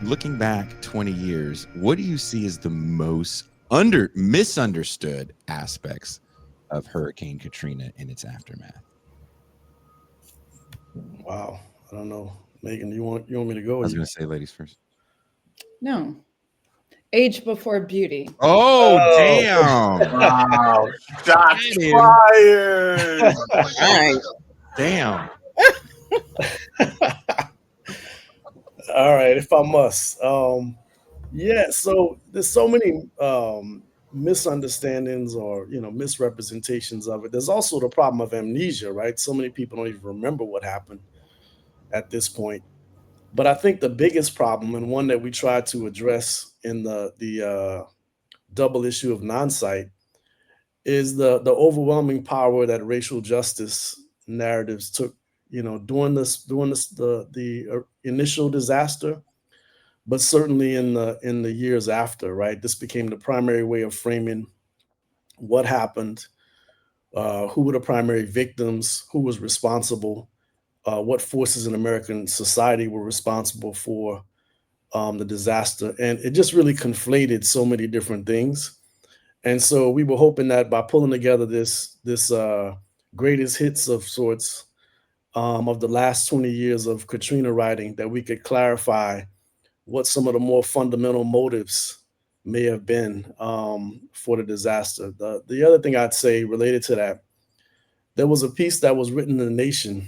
looking back 20 years, what do you see as the most misunderstood aspects of Hurricane Katrina and its aftermath? Wow. I don't know. Megan, you want me to go? I Or was you? going to say, ladies first. No. Age before beauty. Oh, Oh. damn. Wow. Shots Get him. fired. All right. Damn. All right, if I must. Yeah, so there's so many misunderstandings or misrepresentations of it. There's also the problem of amnesia, right? So many people don't even remember what happened at this point. But I think the biggest problem, and one that we try to address in the double issue of non-sight, is the overwhelming power that racial justice narratives took. During this the initial disaster, but certainly in the years after, right? This became the primary way of framing what happened, who were the primary victims, who was responsible, what forces in American society were responsible for the disaster, and it just really conflated so many different things. And so we were hoping that by pulling together this greatest hits of sorts of the last 20 years of Katrina writing, that we could clarify what some of the more fundamental motives may have been for the disaster. The other thing I'd say related to that, there was a piece that was written in the Nation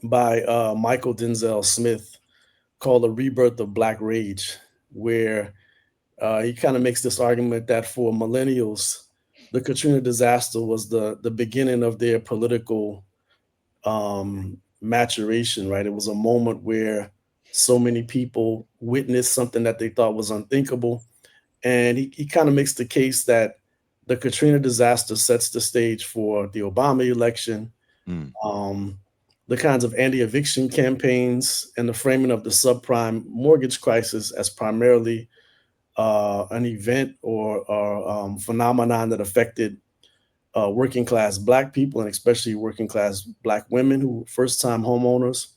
by Michael Denzel Smith called "The Rebirth of Black Rage," where he kind of makes this argument that for millennials, the Katrina disaster was the beginning of their political maturation. Right, it was a moment where so many people witnessed something that they thought was unthinkable, and he kind of makes the case that the Katrina disaster sets the stage for the Obama election, Mm. um, the kinds of anti-eviction campaigns, and the framing of the subprime mortgage crisis as primarily an event or phenomenon that affected working class Black people, and especially working class Black women who were first time homeowners.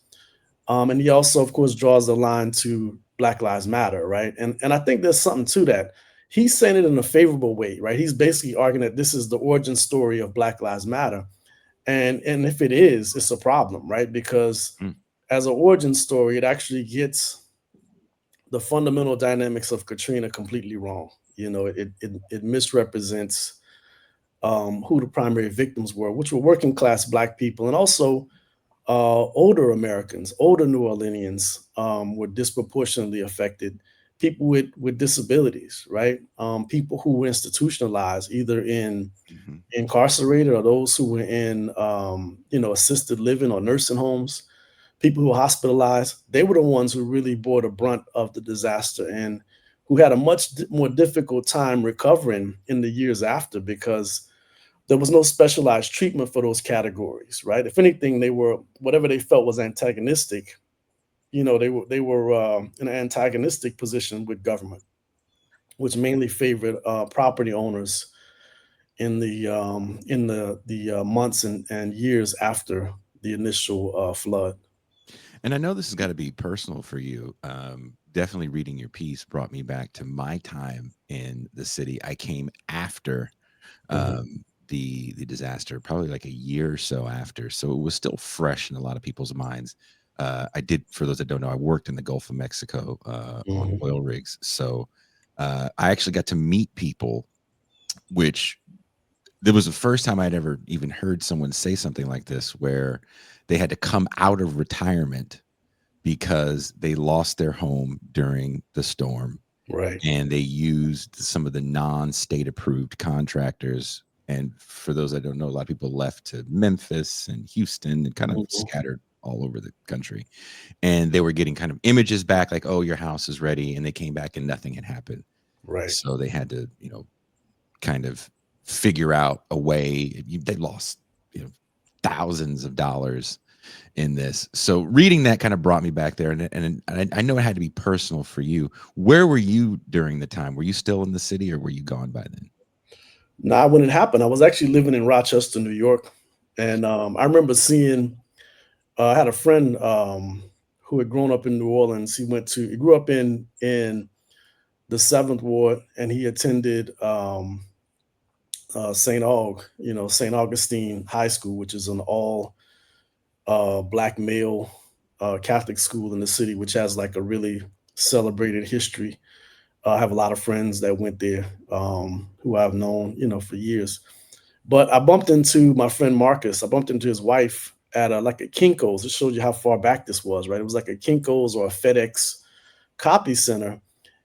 And he also, of course, draws the line to Black Lives Matter, right? And I think there's something to that. He's saying it in a favorable way, right? He's basically arguing that this is the origin story of Black Lives Matter. And if it is, it's a problem, right? Because Mm. as an origin story, it actually gets the fundamental dynamics of Katrina completely wrong. It misrepresents who the primary victims were, which were working class Black people, and also older Americans, older New Orleanians were disproportionately affected. People with disabilities, right? People who were institutionalized, either in Hmm. incarcerated, or those who were in assisted living or nursing homes. People who were hospitalized, they were the ones who really bore the brunt of the disaster, and who had a much more difficult time recovering in the years after, because there was no specialized treatment for those categories, right? If anything, they were, whatever they felt was antagonistic. They were in an antagonistic position with government, which mainly favored property owners in the months and years after the initial flood. And I know this has got to be personal for you. Definitely reading your piece brought me back to my time in the city. I came after Mhm. the disaster, probably like a year or so after. So it was still fresh in a lot of people's minds. I did, for those that don't know, I worked in the Gulf of Mexico on Mhm. oil rigs. So I actually got to meet people, which there was the first time I'd ever even heard someone say something like this, where they had to come out of retirement because they lost their home during the storm, Right. and they used some of the non-state approved contractors. And for those that don't know, a lot of people left to Memphis and Houston and kind of Mhm. scattered all over the country. And they were getting kind of images back like, oh, your house is ready. And they came back and nothing had happened. Right. So they had to, kind of figure out a way. They lost, thousands of dollars in this. So reading that kind of brought me back there, and I know it had to be personal for you. Where were you during the time? Were you still in the city, or were you gone by then? Now, when it happened, I was actually living in Rochester, New York, and I remember seeing. I had a friend who had grown up in New Orleans. He grew up in the 7th Ward, and he attended St. St. Augustine High School, which is an all black male Catholic school in the city, which has like a really celebrated history. I have a lot of friends that went there who I've known, for years. But I bumped into my friend Marcus. I bumped into his wife at like a Kinko's. It showed you how far back this was, right? It was like a Kinko's or a FedEx copy center.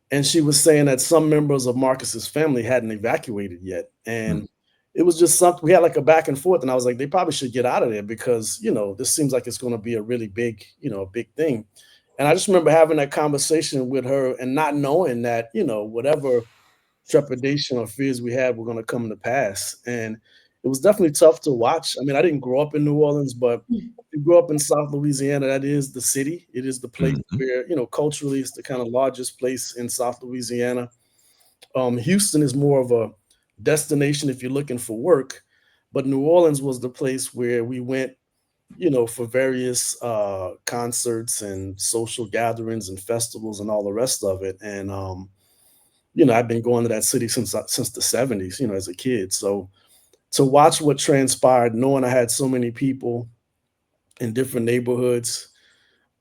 And she was saying that some members of Marcus's family hadn't evacuated yet. And it was just something, we had like a back and forth. And I was like, they probably should get out of there because, this seems like it's going to be a really big, a big thing. And I just remember having that conversation with her and not knowing that, whatever trepidation or fears we had were going to come to pass. And it was definitely tough to watch. I mean, I didn't grow up in New Orleans, but if you grew up in South Louisiana, that is the city. It is the place where, culturally, it's the kind of largest place in South Louisiana. Houston is more of a destination if you're looking for work, but New Orleans was the place where we went, for various concerts and social gatherings and festivals and all the rest of it. And, I've been going to that city since the 70s, as a kid. So to watch what transpired, knowing I had so many people in different neighborhoods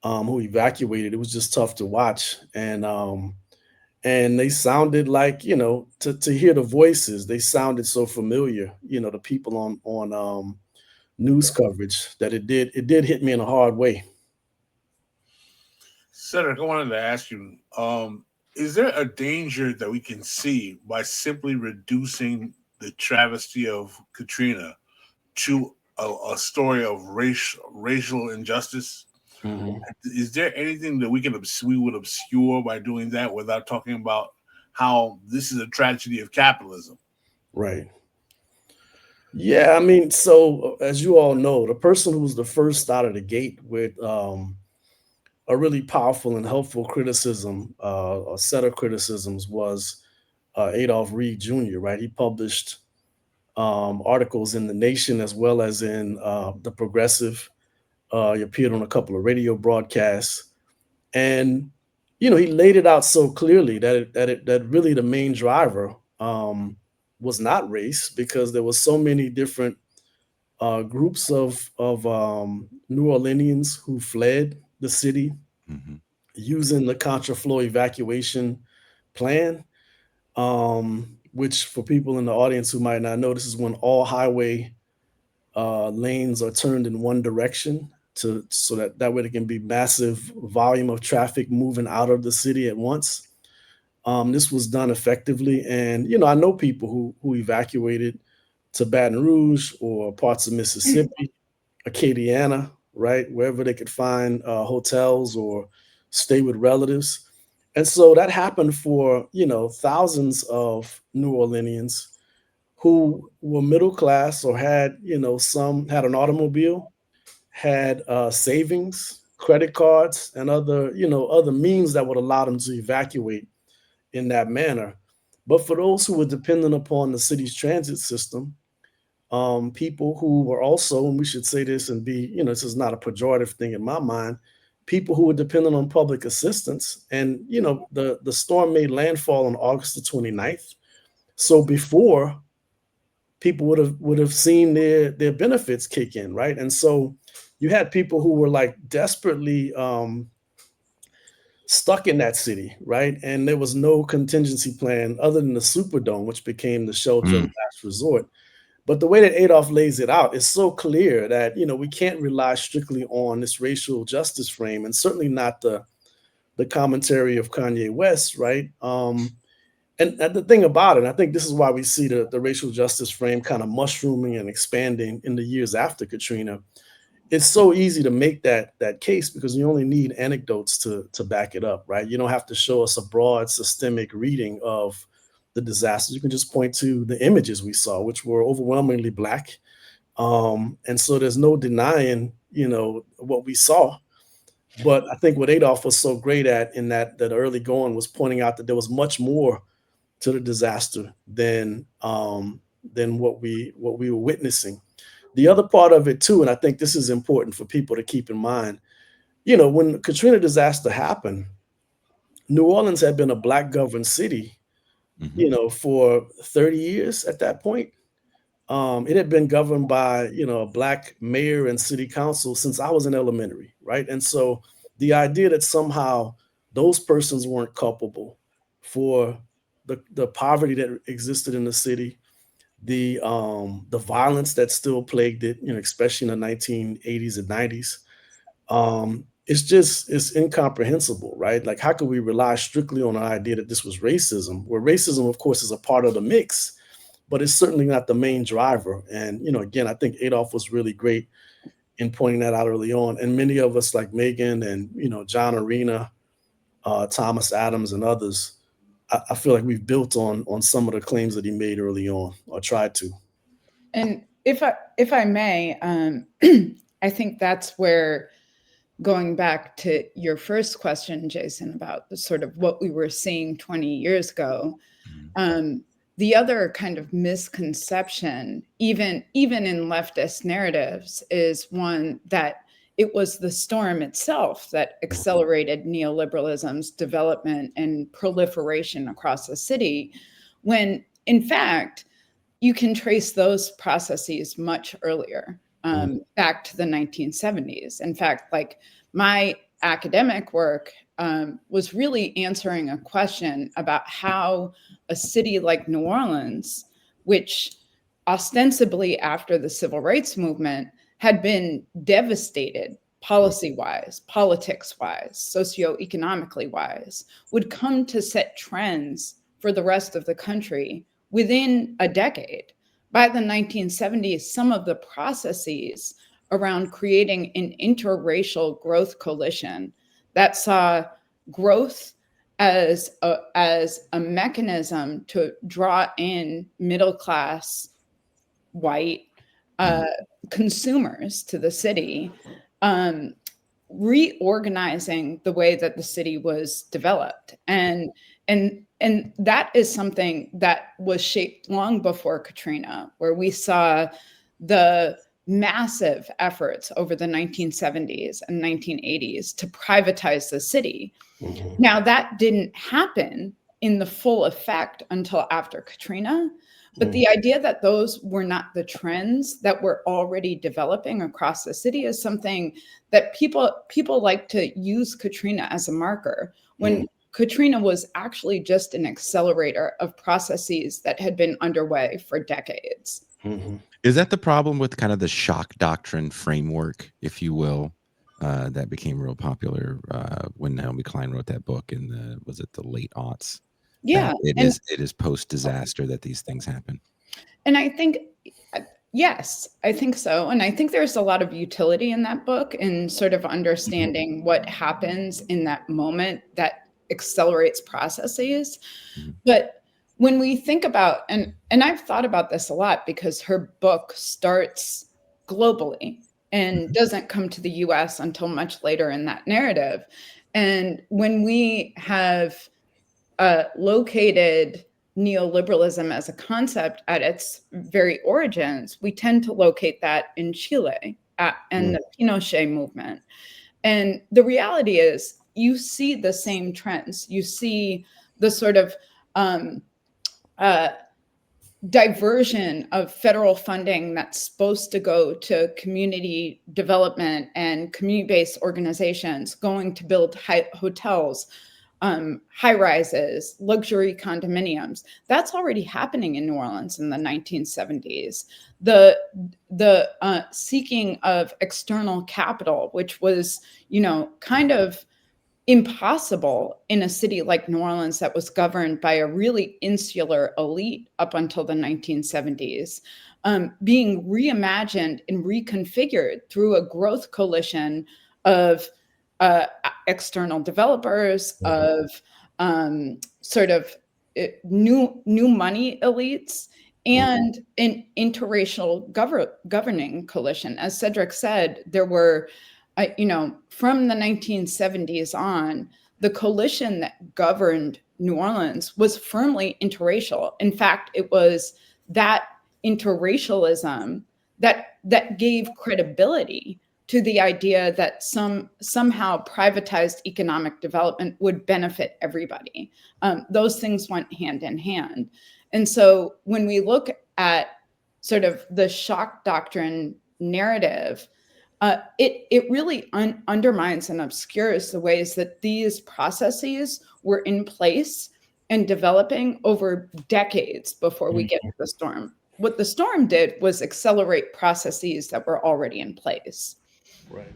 who evacuated, it was just tough to watch. And they sounded like, to hear the voices, they sounded so familiar, the people on news coverage, that it did hit me in a hard way. Cedric, I wanted to ask you, is there a danger that we can see by simply reducing the travesty of Katrina to a story of racial injustice? Mm-hmm. Is there anything that we would obscure by doing that without talking about how this is a tragedy of capitalism? Right. Yeah, I mean, so as you all know, the person who was the first out of the gate with a really powerful and helpful criticism, a set of criticisms, was Adolph Reed Jr., right? He published articles in The Nation as well as in The Progressive. He appeared on a couple of radio broadcasts. And, he laid it out so clearly that really the main driver was not race, because there was so many different groups of New Orleanians who fled the city using the contraflow evacuation plan, which, for people in the audience who might not know, this is when all highway lanes are turned in one direction so that way there can be massive volume of traffic moving out of the city at once. This was done effectively. And, I know people who evacuated to Baton Rouge or parts of Mississippi, Acadiana, right? Wherever they could find hotels or stay with relatives. And so that happened for, thousands of New Orleanians who were middle class or had, some had an automobile, had savings, credit cards, and other means that would allow them to evacuate in that manner. But for those who were dependent upon the city's transit system, people who were also, and we should say this and be, this is not a pejorative thing in my mind, people who were dependent on public assistance. And, the storm made landfall on August the 29th. So before, people would have seen their benefits kick in, right? And so you had people who were like desperately stuck in that city, right? And there was no contingency plan other than the Superdome, which became the shelter of last resort. But the way that Adolph lays it out is so clear that, we can't rely strictly on this racial justice frame, and certainly not the commentary of Kanye West, right? And the thing about it, I think this is why we see the racial justice frame kind of mushrooming and expanding in the years after Katrina. It's so easy to make that case because you only need anecdotes to back it up, right? You don't have to show us a broad systemic reading of the disasters. You can just point to the images we saw, which were overwhelmingly Black. And so there's no denying, what we saw. But I think what Adolph was so great at in that early going was pointing out that there was much more to the disaster than what we were witnessing. The other part of it too, and I think this is important for people to keep in mind, when Katrina disaster happened, New Orleans had been a black governed city, for 30 years at that point. It had been governed by, a black mayor and city council since I was in elementary, right? And so the idea that somehow those persons weren't culpable for the poverty that existed in the city, the violence that still plagued it, especially in the 1980s and 90s, it's incomprehensible, right? Like, how could we rely strictly on the idea that this was racism, where racism, of course, is a part of the mix, but it's certainly not the main driver. And, again, I think Adolph was really great in pointing that out early on. And many of us, like Megan and, John Arena, Thomas Adams, and others, I feel like we've built on some of the claims that he made early on, or tried to. And if I may, I think that's where, going back to your first question, Jason, about the sort of what we were seeing 20 years ago, the other kind of misconception, even in leftist narratives, is one that it was the storm itself that accelerated neoliberalism's development and proliferation across the city, when in fact, you can trace those processes much earlier, back to the 1970s. In fact, like, my academic work was really answering a question about how a city like New Orleans, which ostensibly after the civil rights movement had been devastated policy-wise, politics-wise, socioeconomically wise, would come to set trends for the rest of the country within a decade. By the 1970s, some of the processes around creating an interracial growth coalition that saw growth as a mechanism to draw in middle-class white consumers to the city, reorganizing the way that the city was developed. And that is something that was shaped long before Katrina, where we saw the massive efforts over the 1970s and 1980s to privatize the city. Now, that didn't happen in the full effect until after Katrina, but the idea that those were not the trends that were already developing across the city is something that people like to use Katrina as a marker, when Katrina was actually just an accelerator of processes that had been underway for decades. Is that the problem with kind of the shock doctrine framework, if you will, that became real popular when Naomi Klein wrote that book in the late aughts? Yeah. It is post-disaster that these things happen. And I think, yes, I think so. And I think there's a lot of utility in that book in sort of understanding what happens in that moment that accelerates processes. But when we think about, and I've thought about this a lot because her book starts globally and doesn't come to the US until much later in that narrative. And when we have located neoliberalism as a concept at its very origins, we tend to locate that in Chile and the Pinochet movement. And the reality is, you see the same trends. You see the sort of diversion of federal funding that's supposed to go to community development and community-based organizations going to build hotels, high rises, luxury condominiums. That's already happening in New Orleans in the 1970s. The seeking of external capital, which was, kind of impossible in a city like New Orleans that was governed by a really insular elite up until the 1970s, being reimagined and reconfigured through a growth coalition of external developers, of sort of new money elites, and an interracial governing coalition. As Cedric said, there were, from the 1970s on, the coalition that governed New Orleans was firmly interracial. In fact, it was that interracialism that gave credibility to the idea that somehow privatized economic development would benefit everybody. Those things went hand in hand. And so when we look at sort of the shock doctrine narrative, it really undermines and obscures the ways that these processes were in place and developing over decades before we get to the storm. What the storm did was accelerate processes that were already in place. Right.